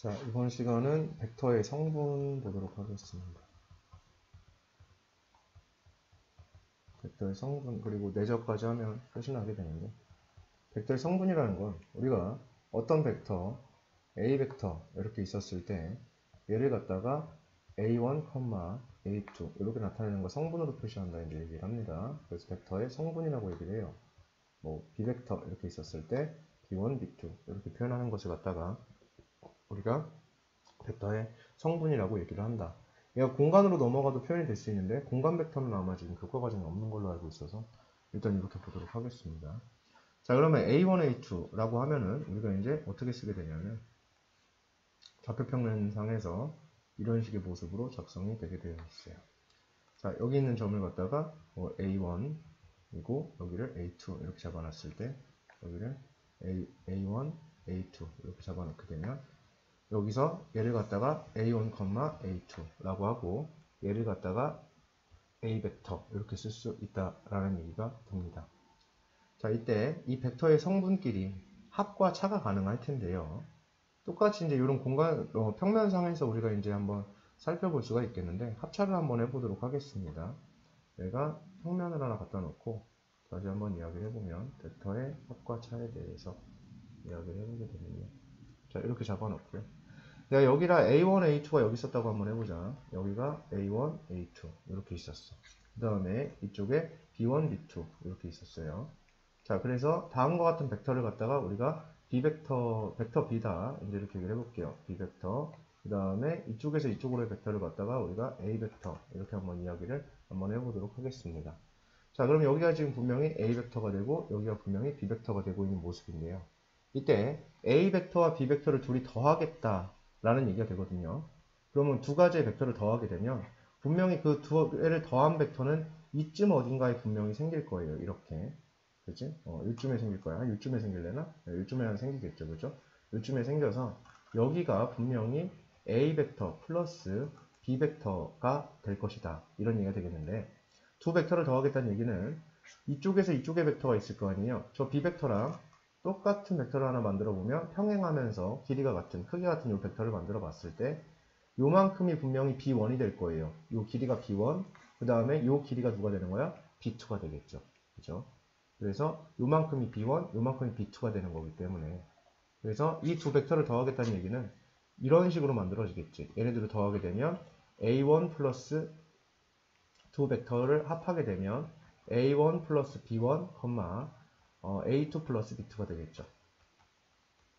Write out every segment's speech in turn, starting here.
자, 이번 시간은 벡터의 성분 보도록 하겠습니다. 벡터의 성분, 그리고 내적까지 하면 끝이 나게 되는데, 벡터의 성분이라는 건 우리가 어떤 벡터, A 벡터 이렇게 있었을 때 얘를 갖다가 A1, A2 이렇게 나타내는 거 성분으로 표시한다 이제 얘기를 합니다. 그래서 벡터의 성분이라고 얘기를 해요. 뭐 B 벡터 이렇게 있었을 때 B1, B2 이렇게 표현하는 것을 갖다가 우리가 벡터의 성분이라고 얘기를 한다. 얘가 공간으로 넘어가도 표현이 될 수 있는데 공간 벡터는 아마 지금 교과 과정에 없는 걸로 알고 있어서 일단 이렇게 보도록 하겠습니다. 자, 그러면 A1, A2라고 하면은 우리가 이제 어떻게 쓰게 되냐면 좌표평면상에서 이런 식의 모습으로 작성이 되게 되어 있어요. 자, 여기 있는 점을 갖다가 A1이고 여기를 A2 이렇게 잡아놨을 때 여기를 A1, A2 이렇게 잡아놓게 되면 여기서 얘를 갖다가 A1, A2라고 하고 얘를 갖다가 A 벡터 이렇게 쓸 수 있다라는 얘기가 됩니다. 자, 이때 이 벡터의 성분끼리 합과 차가 가능할 텐데요. 똑같이 이제 이런 공간 평면상에서 우리가 이제 한번 살펴볼 수가 있겠는데 합차를 한번 해보도록 하겠습니다. 내가 평면을 하나 갖다 놓고 다시 한번 이야기를 해보면 벡터의 합과 차에 대해서 이야기를 해보게 되면요. 자, 이렇게 잡아놓고요. 내가 여기랑 A1, A2가 여기 있었다고 한번 해보자. 여기가 A1, A2 이렇게 있었어. 그 다음에 이쪽에 B1, B2 이렇게 있었어요. 자, 그래서 다음과 같은 벡터를 갖다가 우리가 B 벡터, 벡터 B다 이제 이렇게 얘기를 해볼게요. B 벡터. 그 다음에 이쪽에서 이쪽으로의 벡터를 갖다가 우리가 A 벡터 이렇게 한번 이야기를 한번 해보도록 하겠습니다. 자, 그럼 여기가 지금 분명히 A 벡터가 되고 여기가 분명히 B 벡터가 되고 있는 모습인데요. 이때 A 벡터와 B 벡터를 둘이 더하겠다 라는 얘기가 되거든요. 그러면 두 가지의 벡터를 더하게 되면 분명히 그 두 개를 더한 벡터는 이쯤 어딘가에 분명히 생길 거예요. 이렇게. 그치? 이쯤에 생길 거야. 이쯤에 생길래나? 네, 이쯤에 생기겠죠. 그죠? 이쯤에 생겨서 여기가 분명히 A 벡터 플러스 B 벡터가 될 것이다. 이런 얘기가 되겠는데 두 벡터를 더하겠다는 얘기는 이쪽에서 이쪽에 벡터가 있을 거 아니에요. 저 B 벡터랑 똑같은 벡터를 하나 만들어 보면 평행하면서 길이가 같은, 크기 같은 이 벡터를 만들어 봤을 때 요만큼이 분명히 B1이 될 거예요. 요 길이가 B1, 그 다음에 요 길이가 누가 되는 거야? B2가 되겠죠. 그죠? 그래서 요만큼이 B1, 요만큼이 B2가 되는 거기 때문에 그래서 이 두 벡터를 더하겠다는 얘기는 이런 식으로 만들어지겠지. 얘네들을 더하게 되면 A1 플러스 두 벡터를 합하게 되면 A1 플러스 B1, A2 플러스 B2가 되겠죠.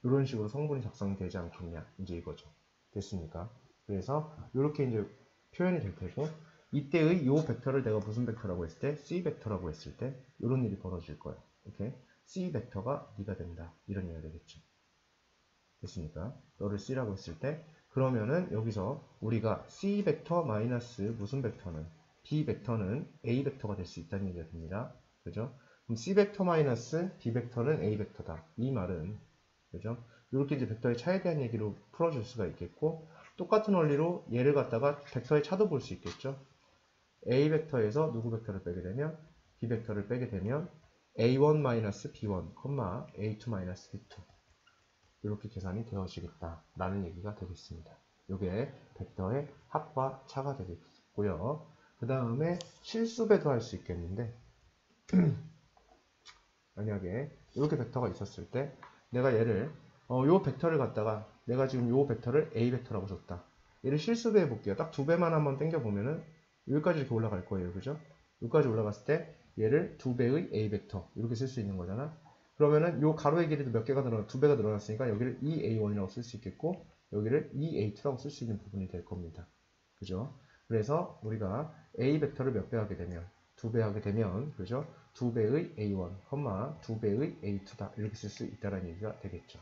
이런 식으로 성분이 작성이 되지 않겠냐. 이제 이거죠. 됐습니까? 그래서 이렇게 이제 표현이 될 테고 이때의 요 벡터를 내가 무슨 벡터라고 했을 때 C 벡터라고 했을 때 이런 일이 벌어질 거야. 이렇게 C 벡터가 네가 된다. 이런 얘기가 되겠죠. 됐습니까? 너를 C라고 했을 때 그러면은 여기서 우리가 C 벡터 마이너스 무슨 벡터는 B 벡터는 A 벡터가 될 수 있다는 얘기가 됩니다. 그죠? 그럼 C 벡터 마이너스 B 벡터는 A 벡터다. 이 말은 그죠? 이렇게 이제 벡터의 차에 대한 얘기로 풀어줄 수가 있겠고 똑같은 원리로 얘를 갖다가 벡터의 차도 볼 수 있겠죠? A 벡터에서 누구 벡터를 빼게 되면 B 벡터를 빼게 되면 A1-B1, A2-B2 이렇게 계산이 되어지겠다라는 얘기가 되겠습니다. 이게 벡터의 합과 차가 되겠고요. 그 다음에 실수배도 할 수 있겠는데 만약에 이렇게 벡터가 있었을 때 내가 얘를 요 벡터를 갖다가 내가 지금 요 벡터를 A 벡터라고 줬다. 얘를 실수배해 볼게요. 딱 두 배만 한번 당겨 보면은 여기까지 이렇게 올라갈 거예요. 그죠? 여기까지 올라갔을 때 얘를 두 배의 A 벡터 이렇게 쓸 수 있는 거잖아. 그러면은 요 가로의 길이도 몇 개가 두 배가 늘어났으니까 여기를 EA1이라고 쓸 수 있겠고 여기를 EA2라고 쓸 수 있는 부분이 될 겁니다. 그죠? 그래서 우리가 A 벡터를 몇 배 하게 되면 두 배 하게 되면 그죠? 두 배의 A1, 두 배의 A2다 이렇게 쓸 수 있다는 얘기가 되겠죠.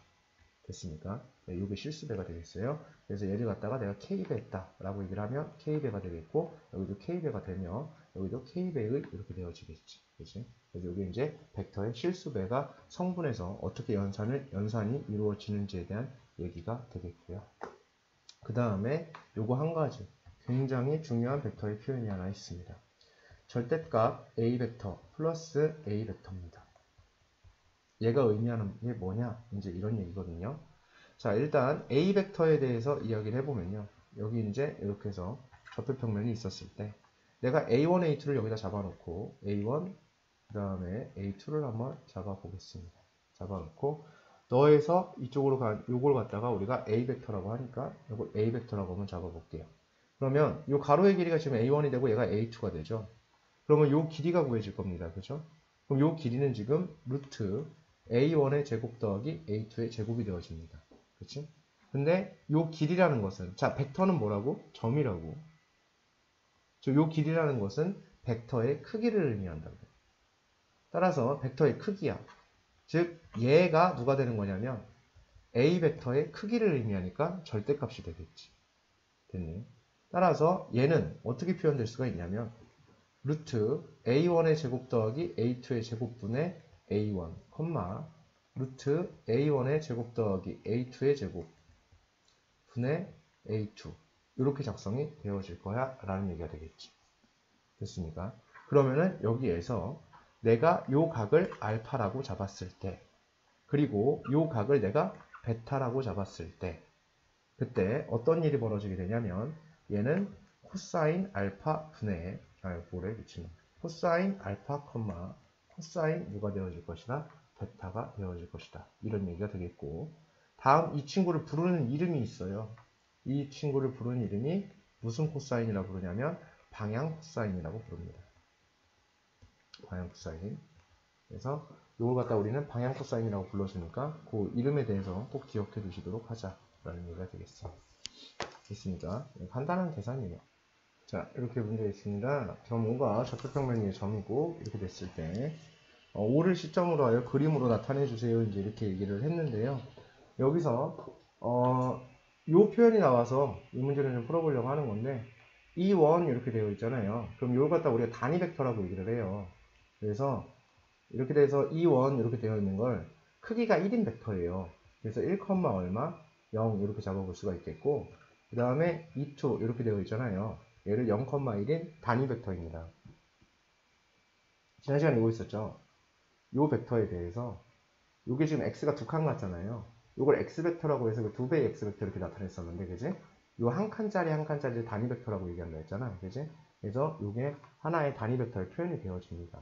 됐습니까? 네, 이게 실수배가 되겠어요. 그래서 얘를 갖다가 내가 K배 했다라고 얘기를 하면 K배가 되겠고 여기도 K배가 되며 여기도 K배의 이렇게 되어지겠지. 그치? 그래서 여기 이제 벡터의 실수배가 성분에서 어떻게 연산이 이루어지는지에 대한 얘기가 되겠고요. 그 다음에 요거 한 가지 굉장히 중요한 벡터의 표현이 하나 있습니다. 절대값 A 벡터 플러스 A 벡터입니다. 얘가 의미하는 게 뭐냐? 이제 이런 얘기거든요. 자, 일단 A 벡터에 대해서 이야기를 해보면요. 여기 이제 이렇게 해서 좌표평면이 있었을 때 내가 A1, A2를 여기다 잡아놓고 A1, 그 다음에 A2를 한번 잡아보겠습니다. 잡아놓고 더해서 이쪽으로 요걸 갖다가 우리가 A 벡터라고 하니까 요걸 A 벡터라고 한번 잡아볼게요. 그러면 요 가로의 길이가 지금 A1이 되고 얘가 A2가 되죠. 그러면 요 길이가 구해질 겁니다. 그죠? 그럼 요 길이는 지금 루트 A1의 제곱 더하기 A2의 제곱이 되어집니다. 그치? 근데 요 길이라는 것은, 자, 벡터는 뭐라고? 점이라고. 요 길이라는 것은 벡터의 크기를 의미한다고. 따라서 벡터의 크기야. 즉, 얘가 누가 되는 거냐면 A 벡터의 크기를 의미하니까 절대값이 되겠지. 됐니? 따라서 얘는 어떻게 표현될 수가 있냐면 루트 A1의 제곱 더하기 A2의 제곱분의 A1, 루트 A1의 제곱 더하기 A2의 제곱 분의 A2 이렇게 작성이 되어질 거야 라는 얘기가 되겠지. 됐습니까? 그러면은 여기에서 내가 요 각을 알파라고 잡았을 때 그리고 요 각을 내가 베타라고 잡았을 때 그때 어떤 일이 벌어지게 되냐면 얘는 코사인 알파 분의 뭐래 미친놈 코사인 알파 코사인 누가 되어질 것이다? 베타가 되어질 것이다. 이런 얘기가 되겠고 다음 이 친구를 부르는 이름이 있어요. 이 친구를 부르는 이름이 무슨 코사인이라고 부르냐면 방향 코사인이라고 부릅니다. 방향 코사인. 그래서 이걸 갖다 우리는 방향 코사인이라고 불러주니까 그 이름에 대해서 꼭 기억해 두시도록 하자라는 얘기가 되겠습니다. 됐습니까? 간단한 계산이에요. 자, 이렇게 문제 있습니다. 점 5가 좌표평면의 점이고 이렇게 됐을 때 5를 시점으로 하여 그림으로 나타내 주세요. 이제 이렇게 얘기를 했는데요. 여기서 요 표현이 나와서 이 문제를 좀 풀어보려고 하는 건데 E1 이렇게 되어 있잖아요. 그럼 이걸 갖다 우리가 단위 벡터라고 얘기를 해요. 그래서 이렇게 돼서 E1 이렇게 되어 있는 걸 크기가 1인 벡터예요. 그래서 1, 얼마 0 이렇게 잡아볼 수가 있겠고 그 다음에 E2 이렇게 되어 있잖아요. 얘를 0,1인 단위 벡터입니다. 지난 시간에 이거 있었죠. 요 벡터에 대해서 요게 지금 x가 두 칸 같잖아요. 요걸 x벡터라고 해서 그 두 배의 x벡터 이렇게 나타냈었는데 그지? 요 한 칸짜리 한 칸짜리 단위 벡터라고 얘기한다 했잖아. 그지? 그래서 요게 하나의 단위 벡터의 표현이 되어집니다.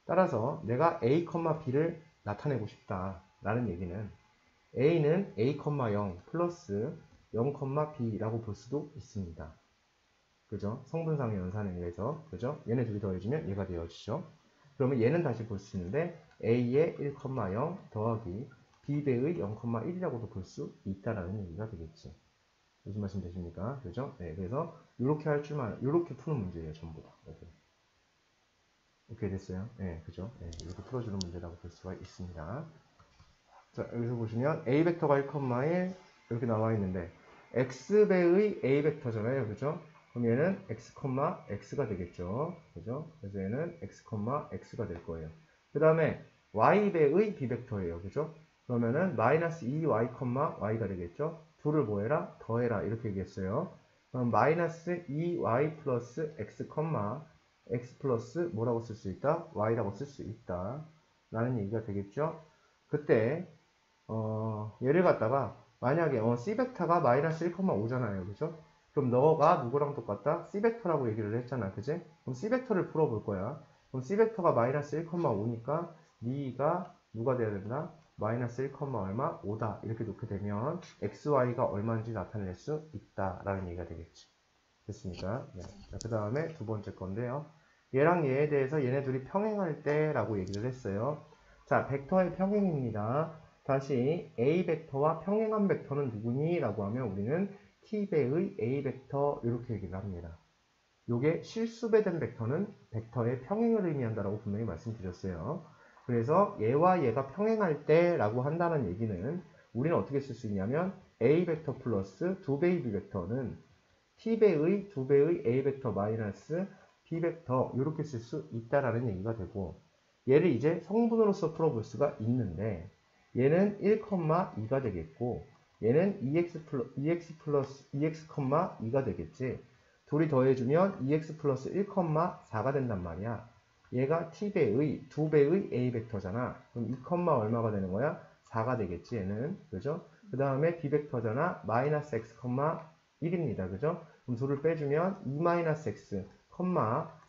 따라서 내가 a, b를 나타내고 싶다 라는 얘기는 a는 a,0 플러스 0, b라고 볼 수도 있습니다. 그죠? 성분상의 연산에 의해서 그죠? 얘네 둘이 더해지면 얘가 되어지죠. 그러면 얘는 다시 볼 수 있는데 a의 1,0 더하기 b배의 0,1이라고도 볼 수 있다라는 얘기가 되겠지. 무슨 말씀 되십니까? 그죠? 네, 그래서 이렇게 할 줄만 이렇게 푸는 문제예요, 전부 다. 이렇게. 오케이 됐어요? 네, 그죠? 네, 이렇게 풀어주는 문제라고 볼 수가 있습니다. 자, 여기서 보시면 a 벡터가 1,1 이렇게 나와 있는데 x배의 a 벡터잖아요, 그죠? 그럼 얘는 x, x가 되겠죠. 그죠? 그래서 얘는 x, x가 될 거예요. 그 다음에 y배의 b벡터예요. 그죠? 그러면은 마이너스 2y, y가 되겠죠. 둘을 뭐해라? 더해라. 이렇게 얘기했어요. 그럼 마이너스 2y 플러스 x, x 플러스 뭐라고 쓸 수 있다? y라고 쓸 수 있다. 라는 얘기가 되겠죠. 그때 얘를 갖다가 만약에 c벡터가 마이너스 1,5잖아요. 그죠? 그럼 너가 누구랑 똑같다? c벡터라고 얘기를 했잖아. 그지? 그럼 c벡터를 풀어볼 거야. 그럼 c벡터가 마이너스 1,5니까 네가 누가 돼야 된다? 마이너스 1, 얼마? 5다. 이렇게 놓게 되면 xy가 얼마인지 나타낼 수 있다라는 얘기가 되겠지. 됐습니까? 네. 그 다음에 두 번째 건데요. 얘랑 얘에 대해서 얘네 둘이 평행할 때라고 얘기를 했어요. 자, 벡터의 평행입니다. 다시 A 벡터와 평행한 벡터는 누구니? 라고 하면 우리는 t배의 A 벡터 이렇게 얘기를 합니다. 요게 실수배된 벡터는 벡터의 평행을 의미한다라고 분명히 말씀드렸어요. 그래서 얘와 얘가 평행할 때라고 한다는 얘기는 우리는 어떻게 쓸 수 있냐면 A 벡터 플러스 2배의 B 벡터는 t배의 2배의 A 벡터 마이너스 B 벡터 이렇게 쓸 수 있다라는 얘기가 되고 얘를 이제 성분으로서 풀어볼 수가 있는데 얘는 1,2가 되겠고 얘는 2x 플러스 2가 되겠지. 둘이 더해주면 2x 플러스 1,4가 된단 말이야. 얘가 t배의 2배의 a 벡터잖아. 그럼 2, 얼마가 되는 거야? 4가 되겠지 얘는. 그죠? 그 다음에 b벡터잖아. 마이너스 x, 1입니다. 그죠? 그럼 둘을 빼주면 2-x,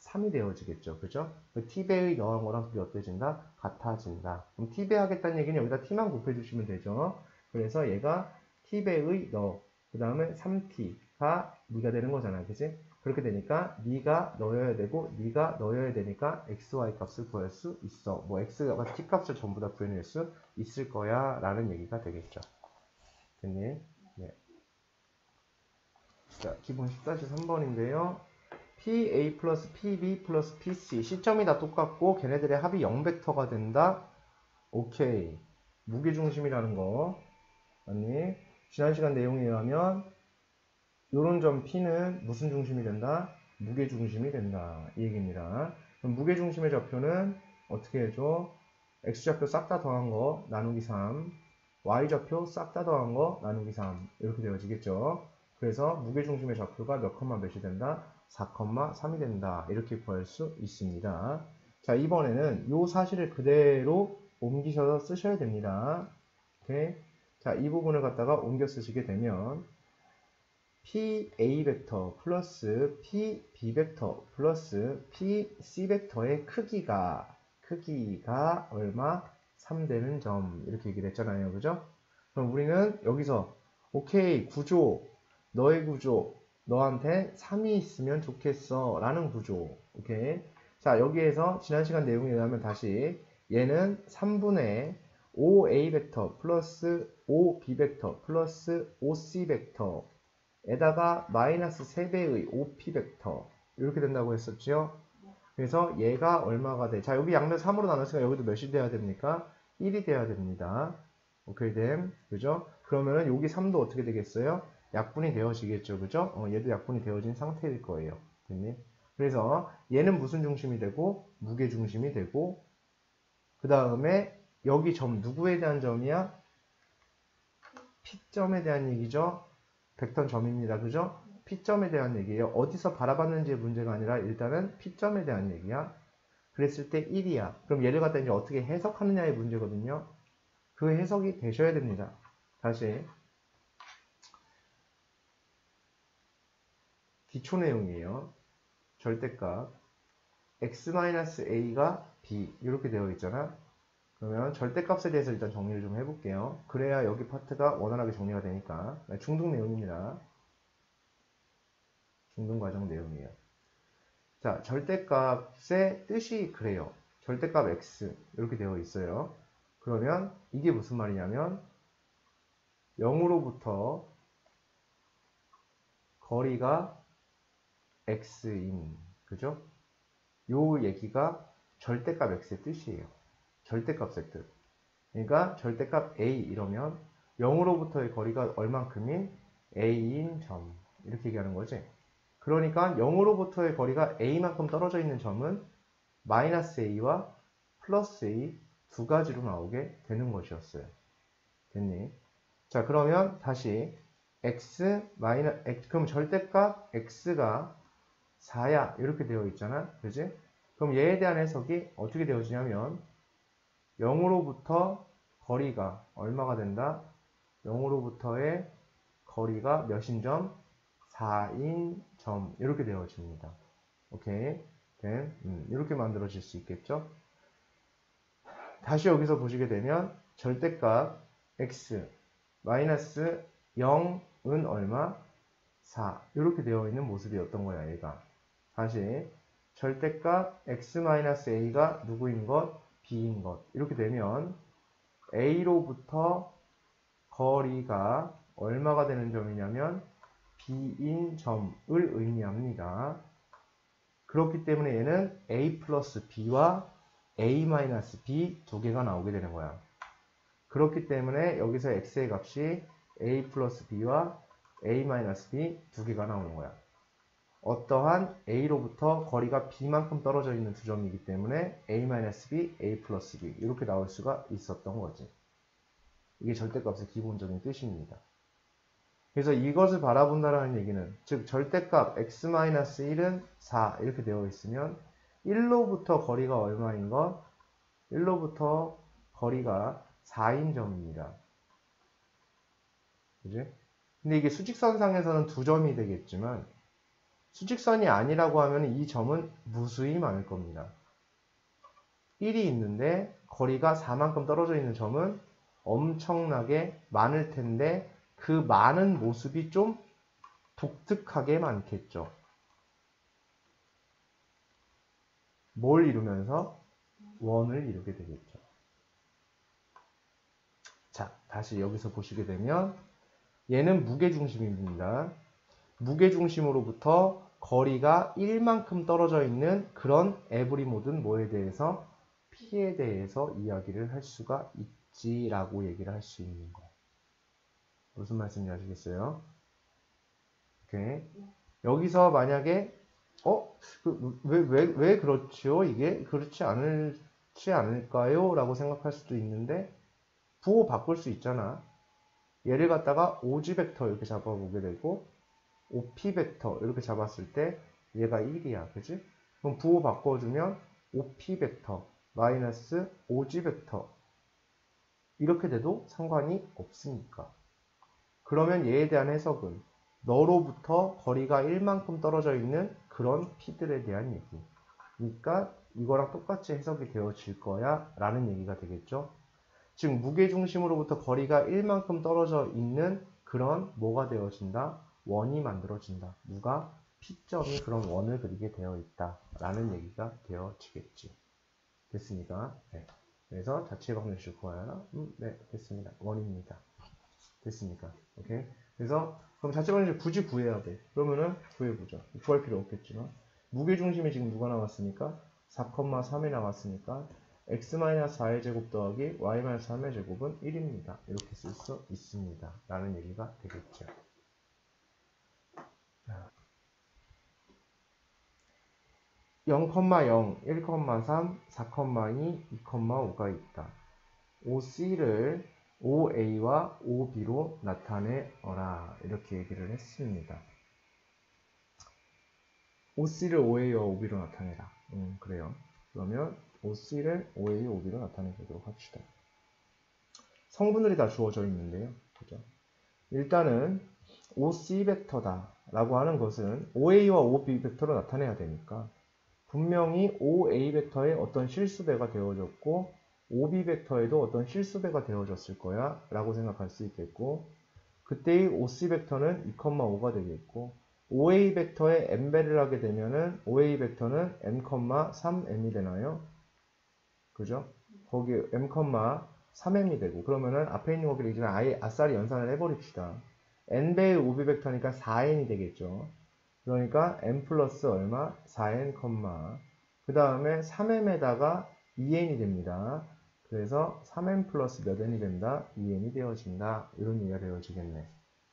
3이 되어지겠죠. 그죠? 그 t배의 너한 거랑 둘이 어때진다? 같아진다. 그럼 t배 하겠다는 얘기는 여기다 t만 곱해주시면 되죠. 그래서 얘가 t배의 너, 그 다음에 3t가 니가 되는 거잖아. 그지? 그렇게 되니까 니가 넣어야 되고 니가 넣어야 되니까 x, y 값을 구할 수 있어. 뭐 x가 t 값을 전부 다 구해낼 수 있을 거야 라는 얘기가 되겠죠. 됐니? 네. 자, 기본 14-3번인데요. PA 플러스 PB 플러스 PC 시점이 다 똑같고 걔네들의 합이 0벡터가 된다. 오케이. 무게중심이라는 거 맞니? 지난 시간 내용에 의하면 요런 점 P는 무슨 중심이 된다? 무게중심이 된다. 이 얘기입니다. 그럼 무게중심의 좌표는 어떻게 해줘? X좌표 싹 다 더한 거 나누기 3, Y좌표 싹 다 더한 거 나누기 3 이렇게 되어지겠죠. 그래서 무게중심의 좌표가 몇 컴마 몇이 된다? 4,3이 된다. 이렇게 구할 수 있습니다. 자, 이번에는 이 사실을 그대로 옮기셔서 쓰셔야 됩니다. 오케이? 자, 이 부분을 갖다가 옮겨 쓰시게 되면 PA 벡터 플러스 PB 벡터 플러스 PC 벡터의 크기가 얼마? 3 되는 점 이렇게 얘기를 했잖아요. 그죠? 그럼 우리는 여기서 오케이 구조 너의 구조 너한테 3이 있으면 좋겠어 라는 구조. 오케이. 자, 여기에서 지난 시간 내용에 의하면 다시 얘는 3분의 5a 벡터 플러스 5b 벡터 플러스 5c 벡터 에다가 마이너스 3배의 5p 벡터 이렇게 된다고 했었죠. 그래서 얘가 얼마가 돼? 자, 여기 양면 3으로 나눴으니까 여기도 몇이 돼야 됩니까? 1이 돼야 됩니다. 오케이 됨. 그죠? 그러면은 여기 3도 어떻게 되겠어요? 약분이 되어지겠죠. 그죠? 얘도 약분이 되어진 상태일 거예요. 됐니? 그래서 얘는 무슨 중심이 되고 무게 중심이 되고 그 다음에 여기 점 누구에 대한 점이야? P점에 대한 얘기죠. 벡터는 점입니다. 그죠? P점에 대한 얘기예요. 어디서 바라봤는지의 문제가 아니라 일단은 P점에 대한 얘기야. 그랬을 때 1이야. 그럼 얘를 갖다 이제 어떻게 해석하느냐의 문제거든요. 그 해석이 되셔야 됩니다. 다시 기초 내용이에요. 절대값 x-a가 b 이렇게 되어 있잖아. 그러면 절대값에 대해서 일단 정리를 좀 해볼게요. 그래야 여기 파트가 원활하게 정리가 되니까. 중등 내용입니다. 중등 과정 내용이에요. 자, 절대값의 뜻이 그래요. 절대값 x 이렇게 되어 있어요. 그러면 이게 무슨 말이냐면 0으로부터 거리가 x인 그죠? 요 얘기가 절대값 x의 뜻이에요. 절대값의 뜻. 그러니까 절대값 a 이러면 0으로부터의 거리가 얼만큼인 a인 점 이렇게 얘기하는 거지. 그러니까 0으로부터의 거리가 a만큼 떨어져 있는 점은 마이너스 a와 플러스 a 두 가지로 나오게 되는 것이었어요. 됐니? 자, 그러면 다시 그럼 절대값 x가 4야 이렇게 되어 있잖아. 그지? 그럼 얘에 대한 해석이 어떻게 되어지냐면 0으로부터 거리가 얼마가 된다? 0으로부터의 거리가 몇인 점? 4인 점 이렇게 되어집니다. 오케이? 이렇게 만들어질 수 있겠죠? 다시 여기서 보시게 되면 절대값 x 마이너스 0은 얼마? 4 이렇게 되어 있는 모습이었던 거야 얘가. 다시 절대값 x-a가 누구인 것? b인 것. 이렇게 되면 a로부터 거리가 얼마가 되는 점이냐면 b인 점을 의미합니다. 그렇기 때문에 얘는 a 플러스 b와 a 마이너스 b 두 개가 나오게 되는 거야. 그렇기 때문에 여기서 x의 값이 a 플러스 b와 a 마이너스 b 두 개가 나오는 거야. 어떠한 a로부터 거리가 b만큼 떨어져 있는 두 점이기 때문에 a-b, a 플러스 b 이렇게 나올 수가 있었던 거지. 이게 절대값의 기본적인 뜻입니다. 그래서 이것을 바라본다라는 얘기는 즉 절대값 x-1은 4 이렇게 되어 있으면 1로부터 거리가 얼마인 것? 1로부터 거리가 4인 점입니다. 그지? 근데 이게 수직선상에서는 2점이 되겠지만 수직선이 아니라고 하면 이 점은 무수히 많을 겁니다. 1이 있는데 거리가 4만큼 떨어져 있는 점은 엄청나게 많을 텐데 그 많은 모습이 좀 독특하게 많겠죠. 뭘 이루면서? 원을 이루게 되겠죠. 자, 다시 여기서 보시게 되면 얘는 무게중심입니다. 무게중심으로부터 거리가 1만큼 떨어져 있는 그런 에브리 모든 뭐에 대해서? P에 대해서 이야기를 할 수가 있지라고 얘기를 할 수 있는 거예요. 무슨 말씀인지 아시겠어요? 오케이. 여기서 만약에 왜 그렇지요? 이게 그렇지 않을까요? 라고 생각할 수도 있는데 부호 바꿀 수 있잖아. 얘를 갖다가 OG 벡터 이렇게 잡아보게 되고 OP 벡터 이렇게 잡았을 때 얘가 1이야. 그지? 그럼 부호 바꿔주면 OP 벡터 마이너스 OG 벡터 이렇게 돼도 상관이 없으니까. 그러면 얘에 대한 해석은 너로부터 거리가 1만큼 떨어져 있는 그런 P들에 대한 얘기. 그러니까 이거랑 똑같이 해석이 되어질 거야 라는 얘기가 되겠죠. 즉 무게중심으로부터 거리가 1만큼 떨어져 있는 그런 뭐가 되어진다? 원이 만들어진다. 누가? P점이 그런 원을 그리게 되어 있다 라는 얘기가 되어지겠지. 됐습니까? 네. 그래서 자체 방정식 구하라. 네, 됐습니다. 원입니다. 됐습니까? 오케이. 그래서 그럼 자체 방정식 굳이 구해야 돼. 그러면은 구해보자. 구할 필요 없겠지만 무게중심이 지금 누가 나왔습니까? 4,3이 나왔으니까 x-4의 제곱 더하기 y-3의 제곱은 1입니다. 이렇게 쓸 수 있습니다. 라는 얘기가 되겠죠. 0,0, 1,3, 4,2, 2,5가 있다. OC를 OA와 OB로 나타내어라. 이렇게 얘기를 했습니다. OC를 OA와 OB로 나타내라. 그래요. 그러면 OC를 OA, OB로 나타내보도록 합시다. 성분들이 다 주어져 있는데요. 그죠? 일단은 OC 벡터다 라고 하는 것은 OA와 OB 벡터로 나타내야 되니까 분명히 OA 벡터에 어떤 실수배가 되어졌고 OB 벡터에도 어떤 실수배가 되어졌을 거야 라고 생각할 수 있겠고 그때의 OC 벡터는 2,5가 되겠고 OA 벡터에 n배를 하게 되면은 OA 벡터는 m,3m이 되나요? 그죠? 거기 m,3m이 되고 그러면은 앞에 있는 거기를 이제 아예 아싸리 연산을 해버립시다. n배의 OB 벡터니까 4n이 되겠죠. 그러니까 n 플러스 얼마? 4n, 그 다음에 3m에다가 2n이 됩니다. 그래서 3n 플러스 몇 n이 된다? 2n이 되어진다. 이런 얘기가 되어지겠네.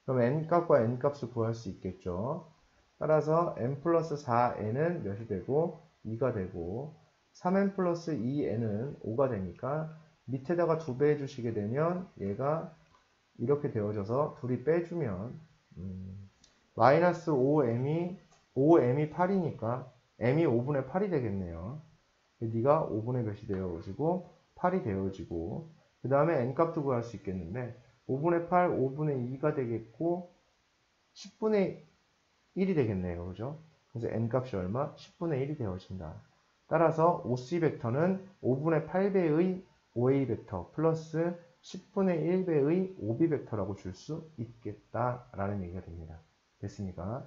그럼 n값과 n값을 구할 수 있겠죠. 따라서 n 플러스 4n은 몇이 되고 2가 되고 3n 플러스 2n은 5가 되니까 밑에다가 2배 해주시게 되면 얘가 이렇게 되어져서 둘이 빼주면 마이너스 5m이 8이니까 m이 5분의 8이 되겠네요. 네가 5분의 몇이 되어지고 8이 되어지고 그 다음에 n값도 구할 수 있겠는데 5분의 8, 5분의 2가 되겠고 10분의 1이 되겠네요. 그죠? 그래서 n값이 얼마? 10분의 1이 되어진다. 따라서 OC 벡터는 5분의 8배의 OA 벡터 플러스 10분의 1배의 OB 벡터라고 줄 수 있겠다라는 얘기가 됩니다. 됐습니까?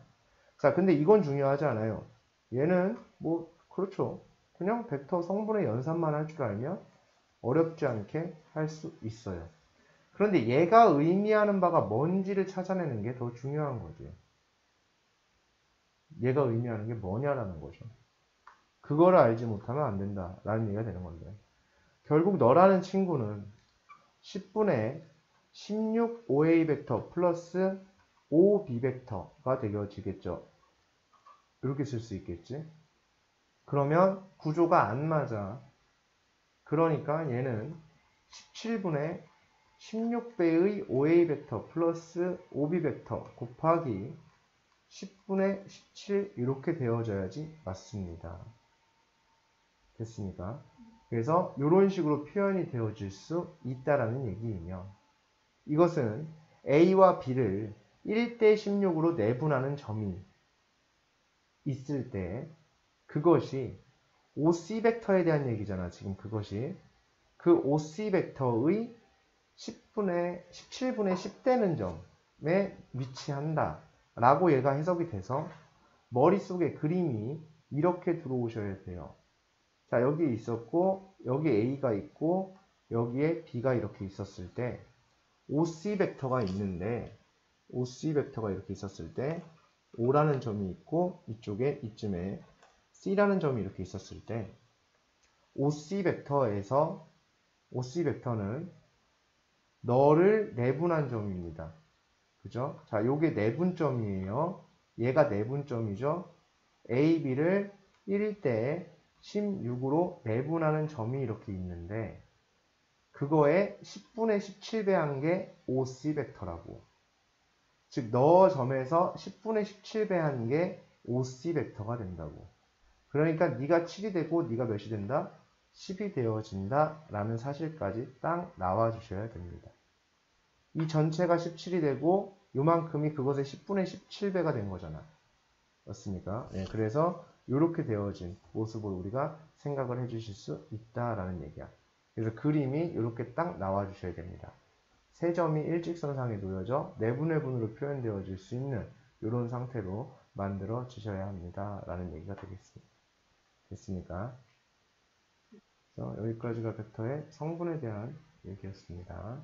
자, 근데 이건 중요하지 않아요. 얘는 그렇죠. 그냥 벡터 성분의 연산만 할 줄 알면 어렵지 않게 할 수 있어요. 그런데 얘가 의미하는 바가 뭔지를 찾아내는 게 더 중요한 거죠. 얘가 의미하는 게 뭐냐라는 거죠. 그거를 알지 못하면 안 된다라는 얘기가 되는 건데 결국 너라는 친구는 10분의 16 OA 벡터 플러스 5B 벡터가 되어지겠죠. 이렇게 쓸 수 있겠지. 그러면 구조가 안 맞아. 그러니까 얘는 17분의 16배의 OA 벡터 플러스 OB 벡터 곱하기 10분의 17 이렇게 되어져야지 맞습니다. 됐습니까? 그래서 이런 식으로 표현이 되어질 수 있다라는 얘기이며 이것은 A와 B를 1대 16으로 내분하는 점이 있을 때 그것이 OC 벡터에 대한 얘기잖아. 지금 그것이 그 OC 벡터의 17분의 10 되는 점에 위치한다 라고 얘가 해석이 돼서 머릿속에 그림이 이렇게 들어오셔야 돼요. 자, 여기 있었고 여기 A가 있고 여기에 B가 이렇게 있었을 때 OC 벡터가 있는데 OC 벡터가 이렇게 있었을 때 O라는 점이 있고 이쪽에 이쯤에 C라는 점이 이렇게 있었을 때 OC 벡터에서 OC 벡터는 너를 내분한 점입니다. 그죠? 자, 요게 내분점이에요. 얘가 내분점이죠. A, B를 1대 16으로 내분하는 점이 이렇게 있는데 그거에 10분의 17배 한 게 OC 벡터라고. 즉, 너 점에서 10분의 17배 한 게 OC 벡터가 된다고. 그러니까 네가 7이 되고 네가 몇이 된다? 10이 되어진다 라는 사실까지 딱 나와주셔야 됩니다. 이 전체가 17이 되고 요만큼이 그것의 10분의 17배가 된 거잖아. 맞습니까? 네, 그래서 이렇게 되어진 모습을 우리가 생각을 해주실 수 있다라는 얘기야. 그래서 그림이 이렇게 딱 나와주셔야 됩니다. 세 점이 일직선상에 놓여져 내분해분으로 표현되어질 수 있는 이런 상태로 만들어 주셔야 합니다. 라는 얘기가 되겠습니다. 됐습니까? 그래서 여기까지가 벡터의 성분에 대한 얘기였습니다.